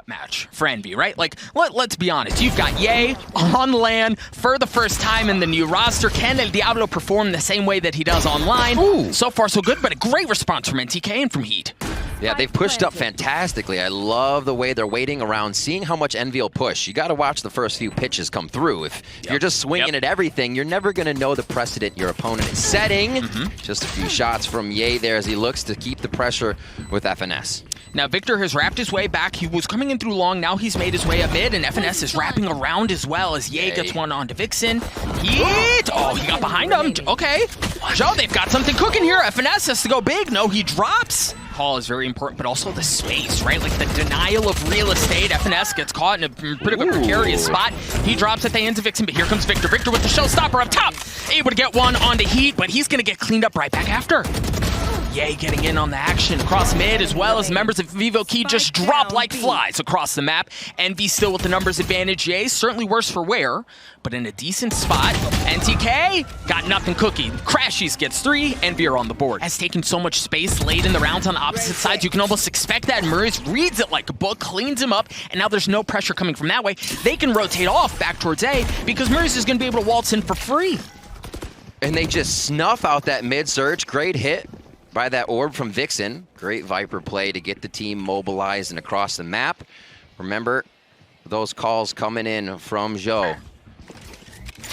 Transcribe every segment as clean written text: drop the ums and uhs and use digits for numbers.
match for Envy, right? Like, let's be honest. You've got Ye on LAN for the first time in the new roster. Can El Diablo perform the same way that he does online? Ooh. So far, so good, but a great response from NTK and from Heat. Yeah, they've pushed up fantastically. I love the way they're waiting around, seeing how much Envy will push. You got to watch the first few pitches come through. If you're just swinging at everything, you're never going to know the precedent your opponent is setting. Just a few shots from Ye there as he looks to keep the pressure with FNS. Now, Victor has wrapped his way back. He was coming in through long. Now he's made his way up mid, and FNS is wrapping around as well as Ye gets one onto Vixen. Heat! Oh, he got behind him. Okay. Joe, they've got something cooking here. FNS has to go big. No, he drops. Call is very important, but also the space, right? Like the denial of real estate. FNS gets caught in a pretty precarious spot. He drops at the hands of Vixen, but here comes Victor. Victor with the showstopper up top. Able to get one onto Heat, but he's going to get cleaned up right back after. Ye getting in on the action across mid, as well as members of Vivo Key just drop like flies across the map. Envy still with the numbers advantage. Ye certainly worse for wear, but in a decent spot. NTK got nothing cooking. Crashies gets 3, Envy are on the board. Has taken so much space late in the rounds on the opposite sides, you can almost expect that. Murray's reads it like a book, cleans him up, and now there's no pressure coming from that way. They can rotate off back towards A because Murray's is going to be able to waltz in for free. And they just snuff out that mid-surge. Great hit by that orb from Vixen. Great Viper play to get the team mobilized and across the map. Remember, those calls coming in from Joe.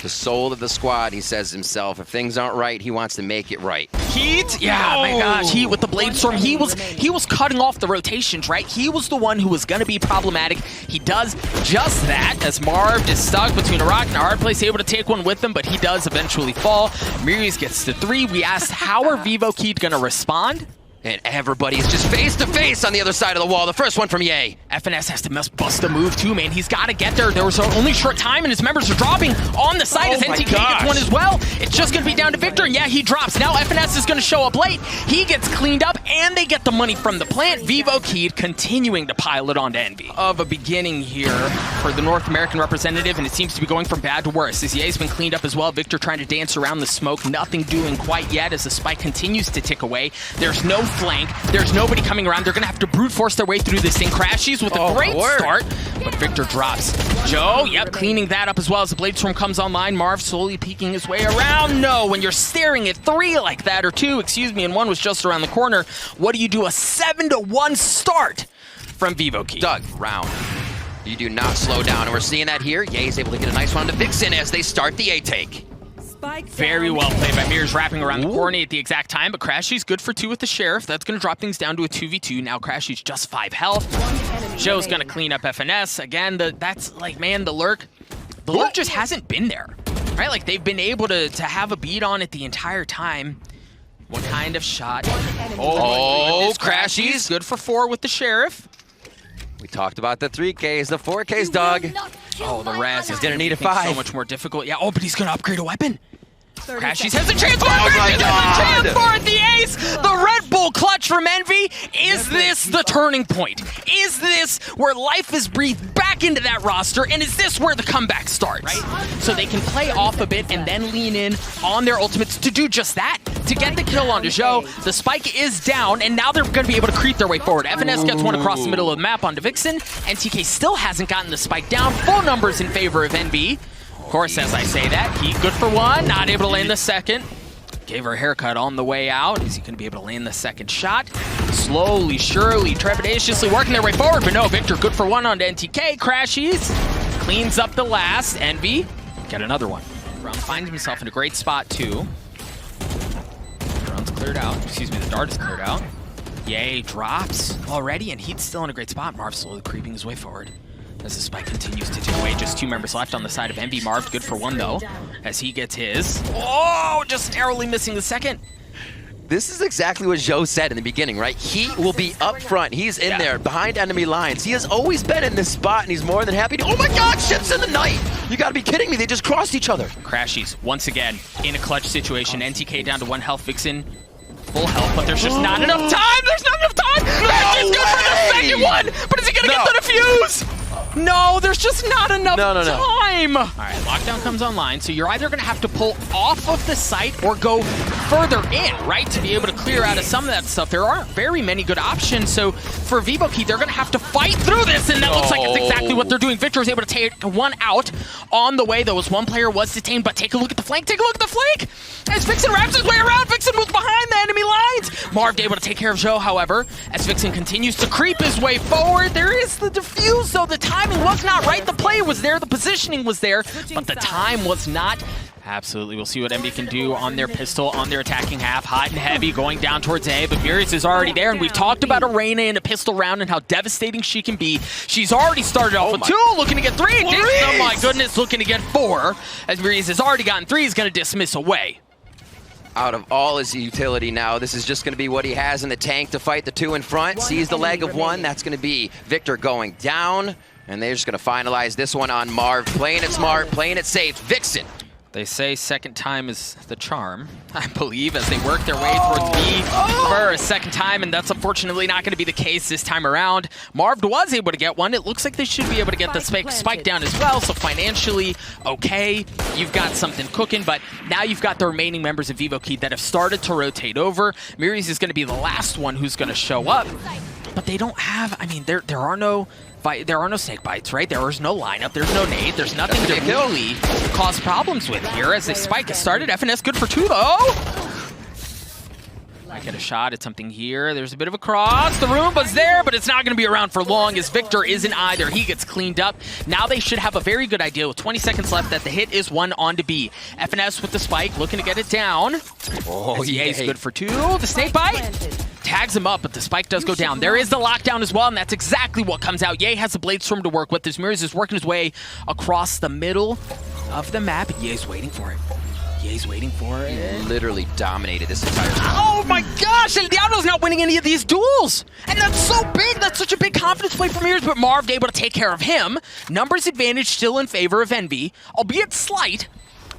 The soul of the squad, he says himself. If things aren't right, he wants to make it right. Heat? Yeah, my gosh, Heat with the Blade Storm. He was cutting off the rotations, right? He was the one who was going to be problematic. He does just that as Marv is stuck between a rock and a hard place, able to take one with him, but he does eventually fall. Mirius gets to 3. We asked, how are Vivo Key going to respond? And everybody is just face-to-face on the other side of the wall. The first one from Ye. FNS has to bust a move too, man. He's got to get there. There was only short time, and his members are dropping on the side as NTK gets one as well. It's just going to be down to Victor, and yeah, he drops. Now FNS is going to show up late. He gets cleaned up, and they get the money from the plant. Vivo Key continuing to pile it onto Envy. Of a beginning here for the North American representative, and it seems to be going from bad to worse. As Ye's been cleaned up as well. Victor trying to dance around the smoke. Nothing doing quite yet as the spike continues to tick away. There's no flank. There's nobody coming around. They're going to have to brute force their way through this thing. Crashies with a great start, but Victor drops. Joe, cleaning that up as well as the Blade Storm comes online. Marv slowly peeking his way around. No, when you're staring at 3 like that, or 2, excuse me, and 1 was just around the corner, what do you do? A 7-1 start from Vivo Key. Doug, round. You do not slow down, and we're seeing that here. Ye is able to get a nice one to Vixen as they start the A take. Very well played by Mirrors, wrapping around the corner at the exact time, but Crashy's good for 2 with the Sheriff. That's going to drop things down to a 2v2. Now Crashy's just 5 health. Joe's going to clean up FNS. Again, that's like, man, the lurk just hasn't been there, right? Like, they've been able to have a beat on it the entire time. What kind of shot? Oh, Crashy's good for 4 with the Sheriff. We talked about the 3Ks, the 4Ks, Doug. Oh, the Raz is going to need a 5. So much more difficult. Yeah, but he's going to upgrade a weapon. Crashies has a chance for the ace! The Red Bull clutch from Envy! Is this the turning point? Is this where life is breathed back into that roster? And is this where the comeback starts? Right? So they can play off a bit and then lean in on their ultimates to do just that. To get the kill onto Joe. The spike is down, and now they're going to be able to creep their way forward. FNS gets one across the middle of the map onto Vixen. NTK still hasn't gotten the spike down. Full numbers in favor of Envy. Of course, as I say that, Heat good for 1, not able to land the second. Gave her a haircut on the way out. Is he going to be able to land the second shot? Slowly, surely, trepidatiously working their way forward, but no, Victor good for 1 on NTK. Crashies, cleans up the last. Envy, get another one. Brown finds himself in a great spot, too. Brown's cleared out. Excuse me, the dart is cleared out. Ye drops already, and Heat's still in a great spot. Marv slowly creeping his way forward. As the spike continues to tick away, just 2 members left on the side of Envy. Marv good for 1 though, as he gets his. Oh, just narrowly missing the second. This is exactly what Joe said in the beginning, right? He will be up front. He's in there behind enemy lines. He has always been in this spot, and he's more than happy to. Oh my God, ships in the night! You gotta be kidding me, they just crossed each other. Crashies, once again, in a clutch situation. NTK down to 1 health, Vixen full health, but there's just not enough time! There's not enough time! Crashies good for the second one! But is he gonna get the defuse? No, there's just not enough time. No. All right, lockdown comes online, so you're either going to have to pull off of the site or go further in, right, to be able to clear out of some of that stuff. There aren't very many good options, so for Vivo Key, they're going to have to fight through this, and that looks like it's exactly what they're doing. Victor is able to take one out on the way. There was one player was detained, but take a look at the flank. Take a look at the flank. As Vixen wraps his way around, Vixen moves behind the enemy lines. Marv able to take care of Joe, however, as Vixen continues to creep his way forward. There is the defuse, though. The timing was not right. The play was there. The positioning was there, but the time was not. Absolutely. We'll see what MB can do on their pistol, on their attacking half. Hot and heavy going down towards A, but Murius is already there, and we've talked about Arena in a pistol round and how devastating she can be. She's already started off with 2, looking to get 3. And oh my goodness, looking to get 4. As Murius has already gotten 3, he's going to dismiss away. Out of all his utility now, this is just going to be what he has in the tank to fight the 2 in front. Sees the leg of 1. That's going to be Victor going down. And they're just going to finalize this one on Marv. Playing it smart, playing it safe. Vixen. They say second time is the charm, I believe, as they work their way towards B for a second time, and that's unfortunately not going to be the case this time around. Marv was able to get one. It looks like they should be able to get the spike down as well, so financially, okay, you've got something cooking, but now you've got the remaining members of Vivo Key that have started to rotate over. Muri's is going to be the last one who's going to show up, but they don't have, I mean, there are no snake bites, right? There is no lineup, there's no nade, there's nothing to really cause problems with here as the spike has started. FNS good for 2 though. Might get a shot at something here. There's a bit of a cross. The Roomba's there, but it's not going to be around for long as Victor isn't either. He gets cleaned up. Now they should have a very good idea with 20 seconds left that the hit is 1 on to B. FNS with the spike, looking to get it down. Oh, yeah, he's good for 2. The snake bite tags him up, but the spike does go down. There is the lockdown as well, and that's exactly what comes out. Ye has the blade storm to work with. This Mirrors is working his way across the middle of the map, and Ye's waiting for it. Ye's waiting for it. He literally dominated this entire time. Oh my gosh, El Diablo's not winning any of these duels! And that's so big, that's such a big confidence play for Mirrors, but Marv able to take care of him. Numbers advantage still in favor of Envy, albeit slight,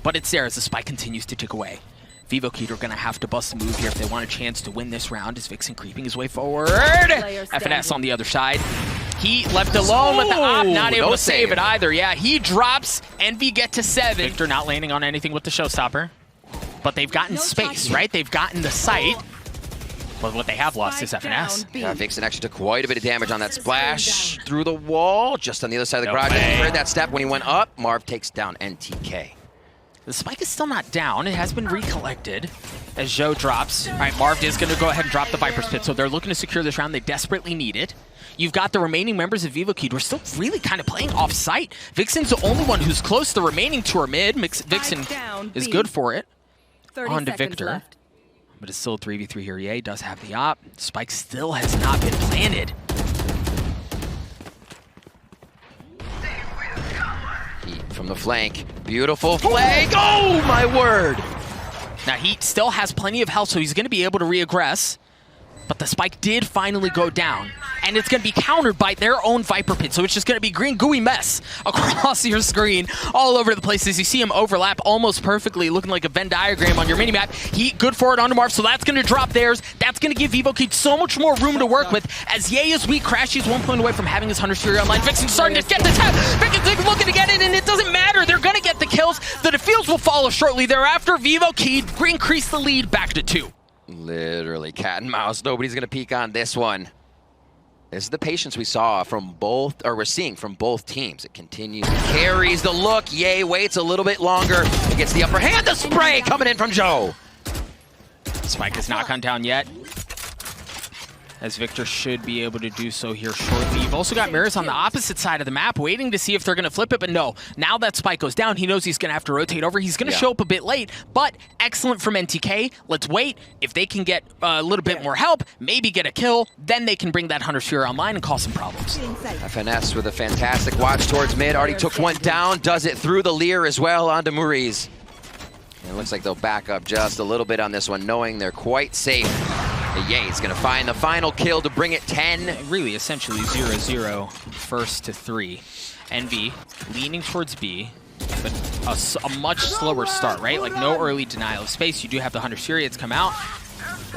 but it's there as the spike continues to tick away. Vivo Key are going to have to bust a move here if they want a chance to win this round as Vixen creeping his way forward. FNS on the other side. He left alone with the op, not able to save it either. Yeah, he drops, Envy get to 7. Victor not landing on anything with the showstopper. But they've gotten space, right? They've gotten the site. But what they have lost is FNS. Yeah, Vixen actually took quite a bit of damage on that splash through the wall, just on the other side of the garage. He heard that step when he went up. Marv takes down NTK. The spike is still not down. It has been recollected as Joe drops. All right, Marv is going to go ahead and drop the Viper's Pit, so they're looking to secure this round. They desperately need it. You've got the remaining members of Vivo Key. We're still really kind of playing off-site. Vixen's the only one who's close. The remaining 2 are mid. Vixen is good for it. On to Victor. Left. But it's still a 3v3 here. Ye does have the op. Spike still has not been planted. From the flank. Beautiful flank. Oh, my word. Now, he still has plenty of health, so he's going to be able to reaggress. But the spike did finally go down. And it's going to be countered by their own Viper Pit. So it's just going to be green gooey mess across your screen all over the place as you see him overlap almost perfectly, looking like a Venn diagram on your minimap. He good for it onto Marv, so that's going to drop theirs. That's going to give Vivo Key so much more room to work with. As Ye is weak, Crash is 1 point away from having his Hunter's Fury online. Vixen's starting to get the tap. Vixen's looking to get it, and it doesn't matter. They're going to get the kills. The defuse will follow shortly thereafter. Vivo Key increase the lead back to 2. Literally cat and mouse. Nobody's going to peek on this one. This is the patience we saw from both, or we're seeing from both teams. It continues, carries the look. Ye waits a little bit longer. It gets the upper hand. The spray coming in from Joe. Spike has not gone down yet, as Victor should be able to do so here shortly. You've also got Mirrors on the opposite side of the map, waiting to see if they're going to flip it, but no. Now that spike goes down, he knows he's going to have to rotate over. He's going to show up a bit late, but excellent from NTK. Let's wait. If they can get a little bit more help, maybe get a kill, then they can bring that Hunter's Fury online and cause some problems. FNS with a fantastic watch towards mid. Already took one down, does it through the Lear as well onto Maurice. It looks like they'll back up just a little bit on this one, knowing they're quite safe. Ye's going to find the final kill to bring it 10. Really, essentially 0-0, first to 3. Envy leaning towards B, but a much slower start, right? Like no early denial of space. You do have the Hunter's Fury. It's come out.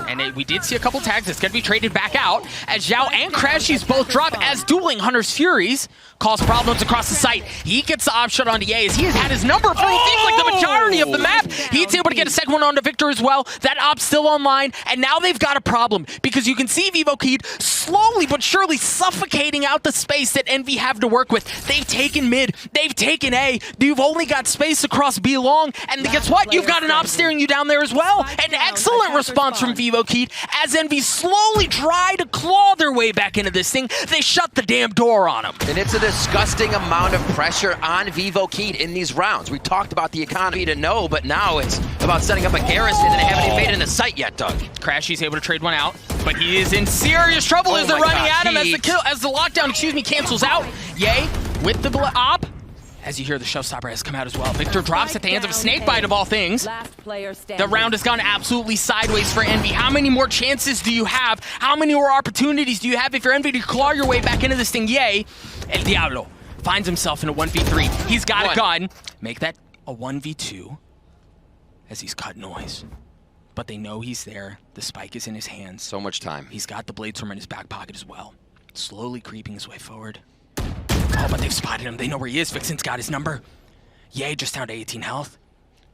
And we did see a couple tags. It's going to be traded back out as Zhao and Crashies both drop as dueling Hunter's Furies cause problems across the site. He gets the op shot onto Ye as he has had his number for it seems like the majority of the map. He's able to get a second one onto Victor as well. That op's still online, and now they've got a problem because you can see Vivo Kid slowly but surely suffocating out the space that Envy have to work with. They've taken mid, they've taken A, you've only got space across B long, and guess what? You've got an op staring you down there as well. An excellent response from Vivo Kid as Envy slowly try to claw their way back into this thing. They shut the damn door on them. And it's a disgusting amount of pressure on Vivo Kid in these rounds. We talked about the economy to know, but now it's about setting up a garrison, and they haven't even made it in the site yet, Doug. Crashy's able to trade one out, but he is in serious trouble as they're running at him as the lockdown, cancels out. Ye with the op. As you hear, the showstopper has come out as well. Victor drops at the hands of a snakebite of all things. The round has gone absolutely sideways for Envy. How many more chances do you have? How many more opportunities do you have if you're Envy to claw your way back into this thing? Yay. El Diablo finds himself in a 1v3. He's got a gun. Make that a 1v2 as he's cut noise. But they know he's there. The spike is in his hands. So much time. He's got the bladestorm in his back pocket as well. Slowly creeping his way forward. Oh, but they've spotted him. They know where he is. Vixen's got his number. Yay, just down to 18 health.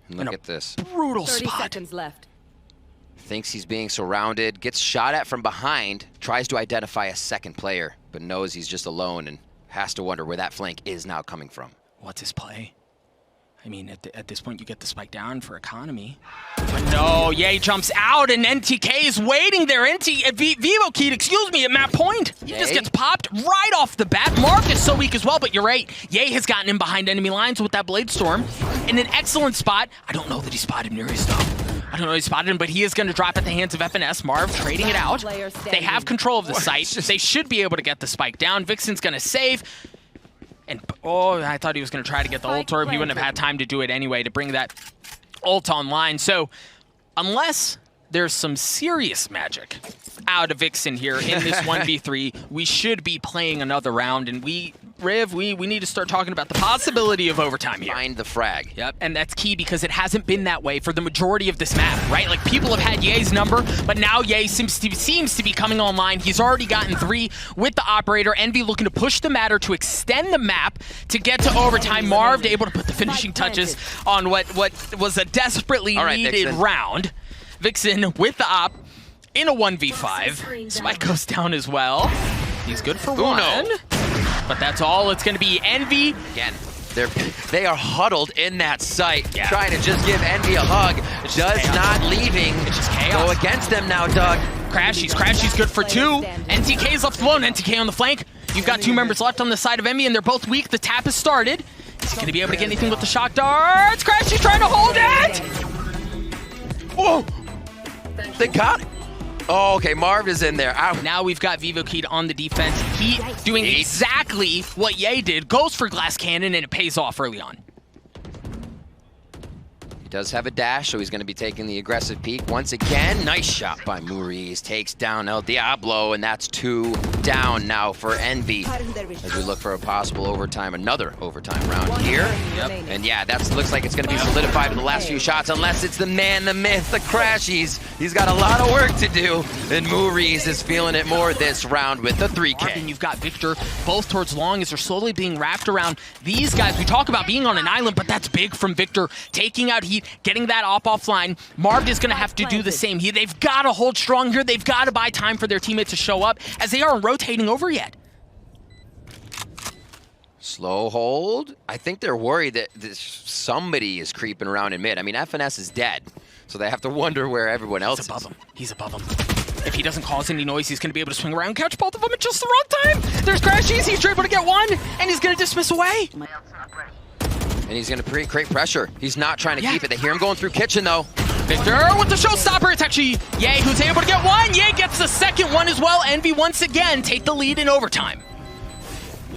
And look at this. Brutal 30 spot. seconds left. Thinks he's being surrounded, gets shot at from behind, tries to identify a second player, but knows he's just alone and has to wonder where that flank is now coming from. What's his play? I mean, at this point, you get the spike down for economy. But no, Ye jumps out, and NTK is waiting there. Vivo Kid, excuse me, at map point. He just gets popped right off the bat. Marv is so weak as well, but you're right. Ye has gotten in behind enemy lines with that Bladestorm in an excellent spot. I don't know that he spotted him near his though. I don't know if he spotted him, but he is going to drop at the hands of FNS. Marv trading it out. They have control of the site. They should be able to get the spike down. Vixen's going to save. And, oh, I thought he was going to try to get the ult orb. He wouldn't have had time to do it anyway to bring that ult online. So, unless there's some serious magic out of Vixen here in this 1v3, we should be playing another round. And Riv, we need to start talking about the possibility of overtime here. Find the frag. Yep, and that's key because it hasn't been that way for the majority of this map, right? Like, people have had Ye's number, but now Ye seems to be coming online. He's already gotten 3 with the operator. Envy looking to push the matter to extend the map to get to overtime. Marv able to put the finishing touches on what was a desperately needed round. Vixen with the op in a 1v5. Spike goes down as well. He's good for one. But that's all it's going to be. Envy. Again, they are huddled in that site, trying to just give Envy a hug. Just not leaving. It's just chaos. Go against them now, Doug. Crashy's good for 2. NTK's left alone. NTK on the flank. You've got 2 members left on the side of Envy, and they're both weak. The tap has started. Is he going to be able to get anything with the shock darts? Crashy's trying to hold it! Whoa! They got it. Oh, okay, Marv is in there. Ow. Now we've got Vivo Kid on the defense. He doing exactly what Ye did. Goes for glass cannon, and it pays off early on. He does have a dash, so he's going to be taking the aggressive peek once again. Nice shot by Maurice. Takes down El Diablo, and that's 2 down now for Envy. As we look for a possible overtime, another overtime round here. And yeah, that looks like it's going to be solidified in the last few shots, unless it's the man, the myth, the Crashies. He's got a lot of work to do, and Maurice is feeling it more this round with the 3K. And you've got Victor both towards long as they're slowly being wrapped around these guys. We talk about being on an island, but that's big from Victor. Taking out Heat, getting that op offline. Marv is going to have to do the same. They've got to hold strong here. They've got to buy time for their teammates to show up as they aren't rotating over yet. Slow hold. I think they're worried that somebody is creeping around in mid. I mean, FNS is dead, so they have to wonder where everyone else is. He's above him. If he doesn't cause any noise, he's going to be able to swing around and catch both of them at just the wrong time. There's Crashies. He's able to get one, and he's going to dismiss away. And he's going to create pressure. He's not trying to keep it. They hear him going through kitchen, though. Victor with the showstopper. It's actually Ye who's able to get one. Ye gets the second one as well. Envy once again take the lead in overtime.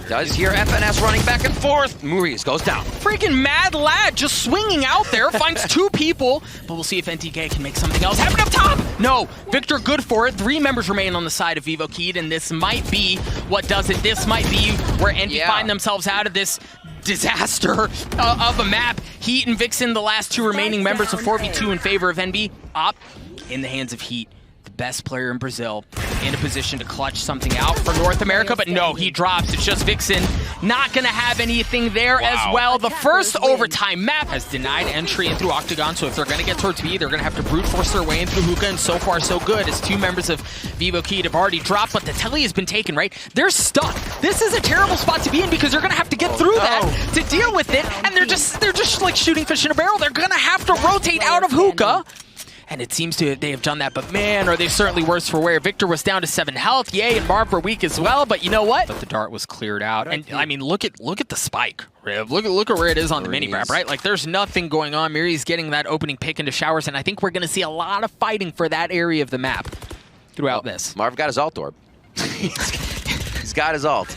Does hear FNS running back and forth. Maurice goes down. Freaking mad lad just swinging out there. Finds 2 people. But we'll see if NTK can make something else happen up top. No. Victor good for it. 3 members remain on the side of Vivo Kid. And this might be what does it. This might be where Envy find themselves out of this disaster of a map. Heat and Vixen, the last 2 remaining members of 4v2 in favor of Envy. Op in the hands of Heat. best player in Brazil, in a position to clutch something out for North America, but no, he drops. It's just Vixen. Not going to have anything there as well. The first overtime map has denied entry in through Octagon, so if they're going to get towards B, they're going to have to brute force their way in through Hookah, and so far so good, as 2 members of Vivo Kid have already dropped, but the telly has been taken, right? They're stuck. This is a terrible spot to be in because they're going to have to get through that to deal with it, and they're just like shooting fish in a barrel. They're going to have to rotate out of Hookah. And it seems to they have done that, but man, are they certainly worse for wear. Victor was down to 7 health. Yay, and Marv were weak as well, but you know what? But the dart was cleared out. And I mean, look at the spike, Riv. Look at where it is on the mini-map, right? Like, there's nothing going on. Miri's getting that opening pick into showers, and I think we're going to see a lot of fighting for that area of the map throughout this. Marv got his ult orb. He's got his ult.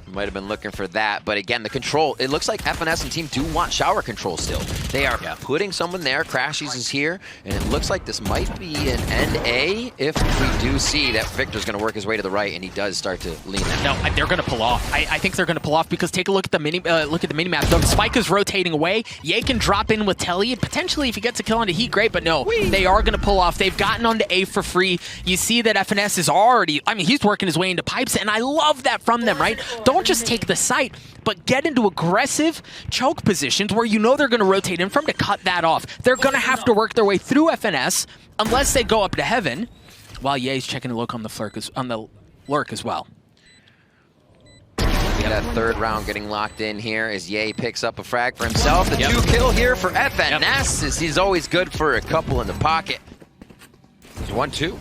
Might have been looking for that, but again, the control, it looks like FNS and team do want shower control still. They are putting someone there. Crashies is here, and it looks like this might be an end A if we do see that Victor's going to work his way to the right, and he does start to lean in. No, they're going to pull off. I think they're going to pull off because take a look at the mini map. The spike is rotating away. Ye can drop in with Telly, and potentially if he gets a kill onto Heat, great, but no, they are going to pull off. They've gotten onto A for free. You see that FNS is already, I mean, he's working his way into pipes, and I love that from them, right? Don't just take the site, but get into aggressive choke positions where you know they're going to rotate in from to cut that off. They're going to have to work their way through FNS unless they go up to heaven, while Ye's checking to look on the lurk as well. That 3rd round getting locked in here as Ye picks up a frag for himself. The 2 kill here for FNS as he's always good for a couple in the pocket. He's 1-2.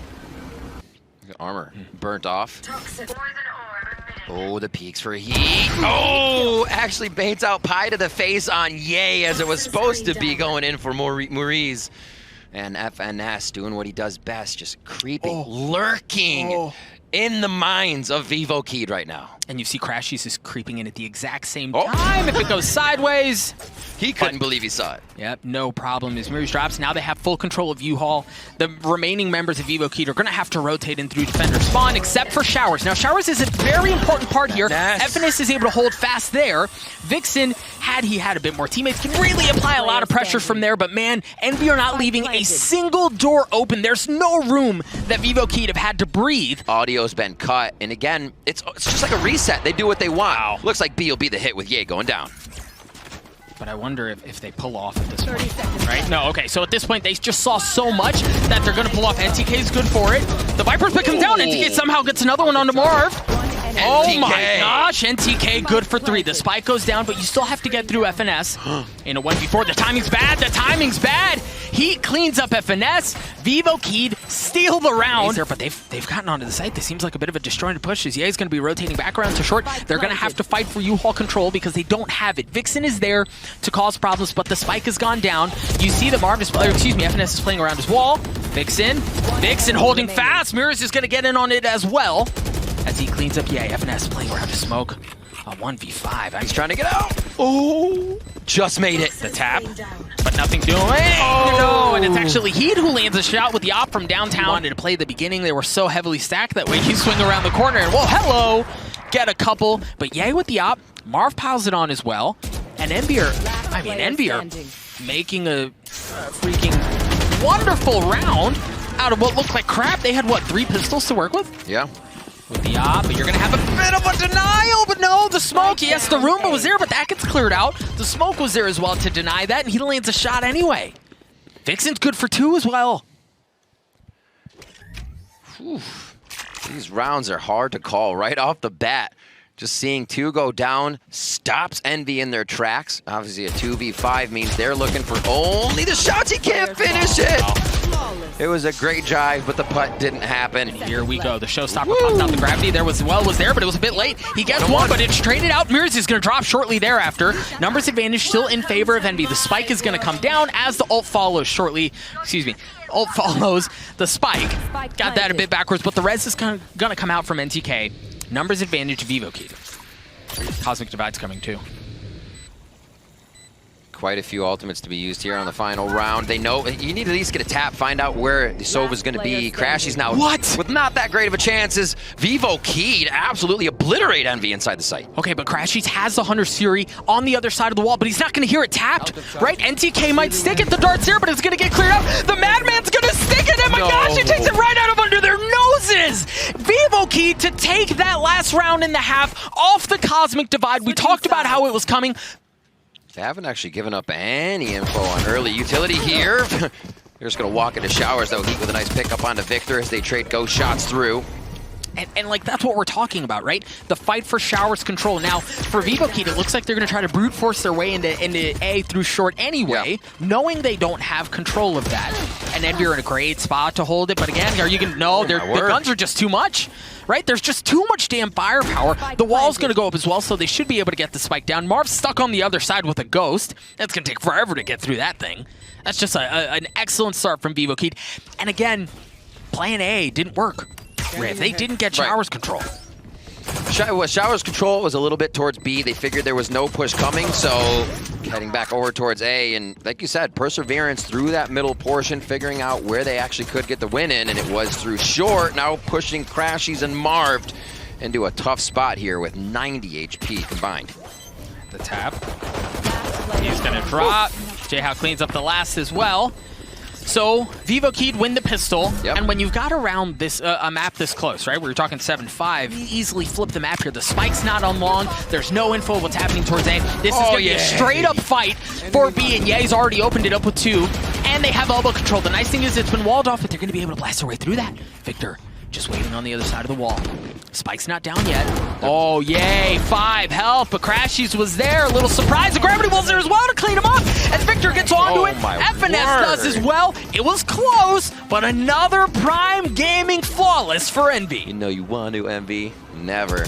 Armor burnt off. Oh, the peaks for Heat. Oh, actually baits out Pie to the face on Ye as it was supposed to be going in for Maurice. And FNS doing what he does best, just creeping, lurking in the minds of Vivo Kid right now. And you see Crashies is creeping in at the exact same time. If it goes sideways, he couldn't believe he saw it. Yep, no problem. As Mirrors drops, now they have full control of U-Haul. The remaining members of Vivo Kid are going to have to rotate in through defender spawn, except for Showers. Now, Showers is a very important part here. FNS is able to hold fast there. Vixen, had he had a bit more teammates, can really apply a lot of pressure from there. But man, Envy are not leaving a single door open. There's no room that Vivo Kid have had to breathe. Audio's been cut, and again, it's just like a reset. They do what they want. Looks like B will be the hit with Ye going down. But I wonder if they pull off at this point, right? No, okay, so at this point, they just saw so much that they're going to pull off. NTK's good for it. The Vipers pick him down. NTK somehow gets another one onto Marv. Oh my gosh, NTK good for 3. The spike goes down, but you still have to get through FNS in a 1v4. The timing's bad. The timing's bad. Heat cleans up FNS. Vivo Kid steal the round. But they've gotten onto the site. This seems like a bit of a disjointed push. As Ye's going to be rotating back around to short. They're going to have to fight for U-Haul control because they don't have it. Vixen is there to cause problems, but the spike has gone down. You see that FNS is playing around his wall. Vixen holding fast. Mirrors is going to get in on it as well. As he cleans up, FNS playing around his smoke. A 1v5. He's trying to get out. Oh, just made it. The tap, but nothing doing. No, and it's actually Heat who lands a shot with the op from downtown. Wanted to play the beginning. They were so heavily stacked that way. You swing around the corner and, whoa, hello. Get a couple. But Ye with the op. Marv piles it on as well. And Envy are making a freaking wonderful round out of what looked like crap. They had, what, 3 pistols to work with? Yeah. With the op, but you're going to have a bit of a denial, but no, the smoke, yes, the Roomba was there, but that gets cleared out. The smoke was there as well to deny that, and he lands a shot anyway. Vixen's good for 2 as well. Whew. These rounds are hard to call right off the bat. Just seeing 2 go down stops Envy in their tracks. Obviously, a 2v5 means they're looking for only the shots. He can't finish it. It was a great drive, but the putt didn't happen. Here we go. The showstopper popped out the gravity. There was there, but it was a bit late. He gets one, but it's traded out. Mirrors is going to drop shortly thereafter. Numbers advantage still in favor of Envy. The spike is going to come down as the ult follows shortly. Excuse me. Ult follows the spike. Got that a bit backwards, but the res is going to come out from NTK. Numbers advantage Vivo Kid. Cosmic Divide's coming too. Quite a few ultimates to be used here on the final round. They know you need to at least get a tap, find out where the Sova's going to be. Crashy's now with not that great of a chances. Vivo keyed, absolutely obliterate Envy inside the site. Okay, but Crashies has the Hunter's Fury on the other side of the wall, but he's not going to hear it tapped, right? NTK might stick it, the dart's here, but it's going to get cleared up. The Madman's going to stick it, and my gosh, he takes it right out of under their noses! Vivo keyed to take that last round in the half off the Cosmic Divide. We talked about how it was coming. They haven't actually given up any info on early utility here. They're just going to walk into showers, though. Heat with a nice pickup onto Victor as they trade ghost shots through. And like, that's what we're talking about, right? The fight for showers control. Now, for Vivo Keyed, it looks like they're going to try to brute force their way into A through short anyway, knowing they don't have control of that. And then you're in a great spot to hold it. But again, are you going to... No, the guns are just too much, right? There's just too much damn firepower. The wall's going to go up as well, so they should be able to get the spike down. Marv's stuck on the other side with a ghost. That's going to take forever to get through that thing. That's just an excellent start from Vivo Keyed. And again, plan A didn't work. They didn't get showers control. Showers control was a little bit towards B. They figured there was no push coming, so heading back over towards A. And like you said, perseverance through that middle portion, figuring out where they actually could get the win in, and it was through short. Now pushing Crashies and Marv into a tough spot here with 90 HP combined. The tap. He's going to drop. J-How cleans up the last as well. So, Vivo Keyed win the pistol, and when you've got around this a map this close, right, where you're talking 7-5, you easily flip the map here. The spike's not on long, there's no info of what's happening towards A. This is going to be a straight-up fight for B, and Ye's already opened it up with 2, and they have elbow control. The nice thing is it's been walled off, but they're going to be able to blast their way through that. Victor just waiting on the other side of the wall. Spike's not down yet. Oh, yay, 5 health, but Crashies was there. A little surprise. The Gravity Wall's there as well to clean him up. And Victor gets onto it. FNS does as well. It was close, but another Prime Gaming flawless for Envy. You know you want to, Envy. Never.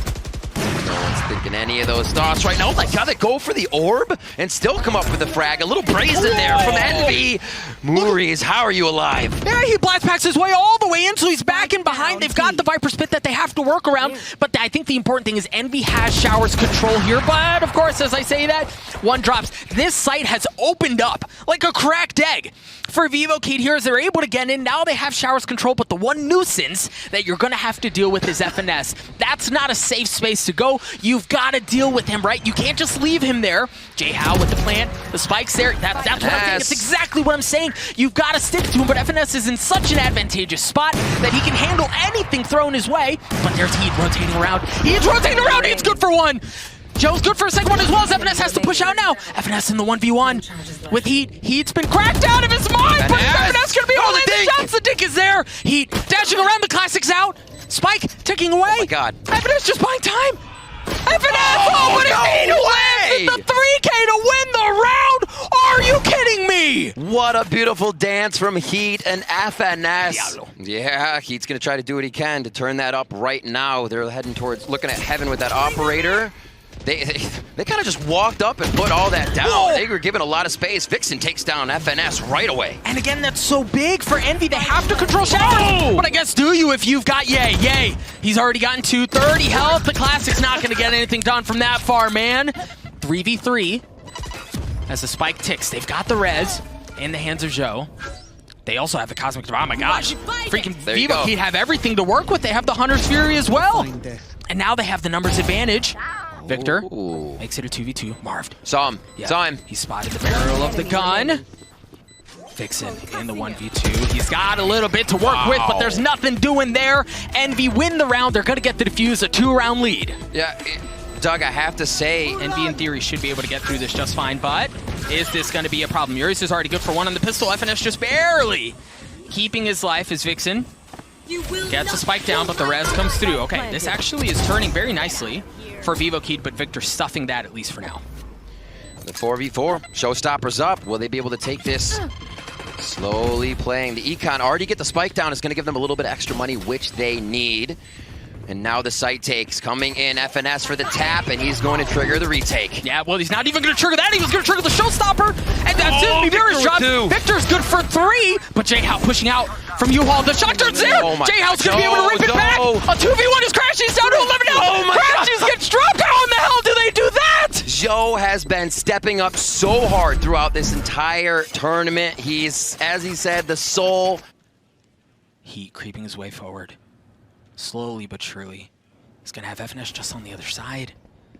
No one's thinking any of those thoughts right now. Oh my god, they go for the orb and still come up with the frag. A little brazen there from Envy. Moories, how are you alive? Yeah, he blast packs his way all the way in, so he's back in behind. They've got the Viper Spit that they have to work around, but I think the important thing is Envy has showers control here, but of course, as I say that, one drops. This site has opened up like a cracked egg for Vivo Keyed here as they're able to get in. Now they have showers control, but the one nuisance that you're going to have to deal with is FNS. That's not a safe space to go. You've got to deal with him, right? You can't just leave him there. J-How with the plant, the spike's there. That's what I'm saying. That's exactly what I'm saying. You've got to stick to him, but FNS is in such an advantageous spot that he can handle anything thrown his way. But there's Heat rotating around. He's rotating around. He's good for one. Joe's good for a second one as well as FNS has to push out now. FNS in the 1v1 with Heat. Heat's been cracked out of his mind, but FNS gonna be able to land the shots. The dink is there. Heat dashing around, the classics out. Spike ticking away. Oh my god. FNS just buying time. FNS, but it's Heat who wins the 3K to win the round. Are you kidding me? What a beautiful dance from Heat and FNS. Yeah, Heat's gonna try to do what he can to turn that up right now. They're heading towards, looking at heaven with that operator. They kind of just walked up and put all that down. Whoa. They were given a lot of space. Vixen takes down FNS right away. And again, that's so big for Envy. They have to control showers. But I guess do you if you've got Yay. He's already gotten 230 health. The Classic's not going to get anything done from that far, man. 3v3 as the spike ticks. They've got the res in the hands of Joe. They also have the Cosmic Divide. Oh my gosh. Freaking Vivo Keyed have everything to work with. They have the Hunter's Fury as well. And now they have the numbers advantage. Victor makes it a 2v2. Marv. Saw him. Saw him. He spotted the barrel of the gun. Vixen in the 1v2. He's got a little bit to work with, but there's nothing doing there. Envy win the round. They're going to get the defuse, a 2-round lead. Yeah, Doug, I have to say, Envy in theory should be able to get through this just fine, but is this going to be a problem? Urias is already good for one on the pistol. FNS just barely keeping his life as Vixen gets a spike down, but the res comes through. Okay, this actually is turning very nicely for Vivo Keyed, but Victor stuffing that at least for now. The 4v4, showstoppers up. Will they be able to take this? Slowly playing. The Econ already get the spike down. It's going to give them a little bit of extra money, which they need. And now the site takes coming in. FNS for the tap, and he's going to trigger the retake. Yeah, well, he's not even going to trigger that. He was going to trigger the showstopper. And that's it. Mirror's shot. Victor's good for 3, but J-How pushing out from U-Haul. The shotgun's there. J-How's going to be able to rip it back. A 2v1 is Crashies down to 11 now. Crashies gets dropped. How in the hell do they do that? Kyo has been stepping up so hard throughout this entire tournament. He's, as he said, the soul. Heat creeping his way forward. Slowly but surely. He's going to have FNS just on the other side.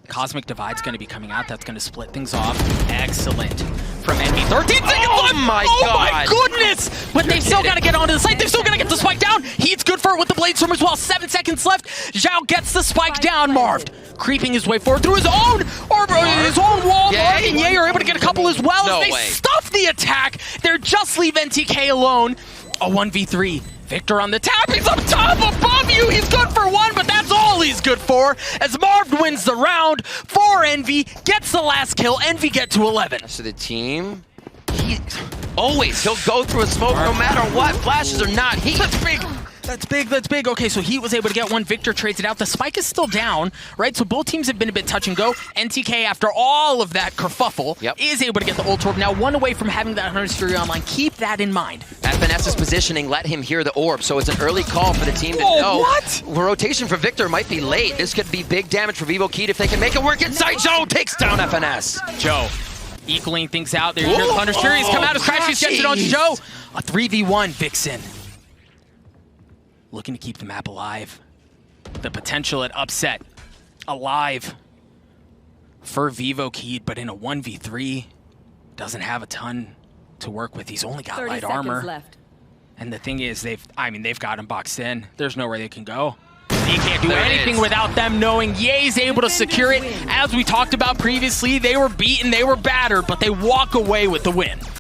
Cosmic Divide's going to be coming out. That's going to split things off. Excellent. From Envy. 13 seconds left! Oh my Goodness! But they've still got to get onto the site. They've still got to get the spike down. Heat's good for it with the Blade Storm as well. 7 seconds left. Zhao gets the spike down. Marved creeping his way forward through his own wall. Yay. Marv and Ye are able to get a couple as well No as they way. stuff the attack. They're just leave NTK alone. A 1v3. Victor on the tap. He's up top above you. He's good for one, but that's all he's good for. As Marv wins the round for Envy, gets the last kill. Envy get to 11. So the team, he'll go through a smoke no matter what. Flashes or not, Heat. That's big. That's big, that's big. Okay, so Heat was able to get one. Victor trades it out. The spike is still down, right? So both teams have been a bit touch and go. NTK, after all of that kerfuffle, is able to get the ult orb. Now one away from having that 100 Fury online. Keep that in mind. FNS's positioning let him hear the orb, so it's an early call for the team to know. What? Rotation for Victor might be late. This could be big damage for Vivo Keed if they can make it work inside. Joe takes down FNS. Joe equaling things out. There's the 100 Furies come out as Crashies gets it onto Joe. A 3v1 Vixen. Looking to keep the map alive. The potential at upset alive for Vivo Keed, but in a 1v3 doesn't have a ton to work with. He's only got light armor. Left. And the thing is, they've got him boxed in. There's nowhere they can go. He can't do anything without them knowing Ye's able to secure it. As we talked about previously, they were beaten, they were battered, but they walk away with the win.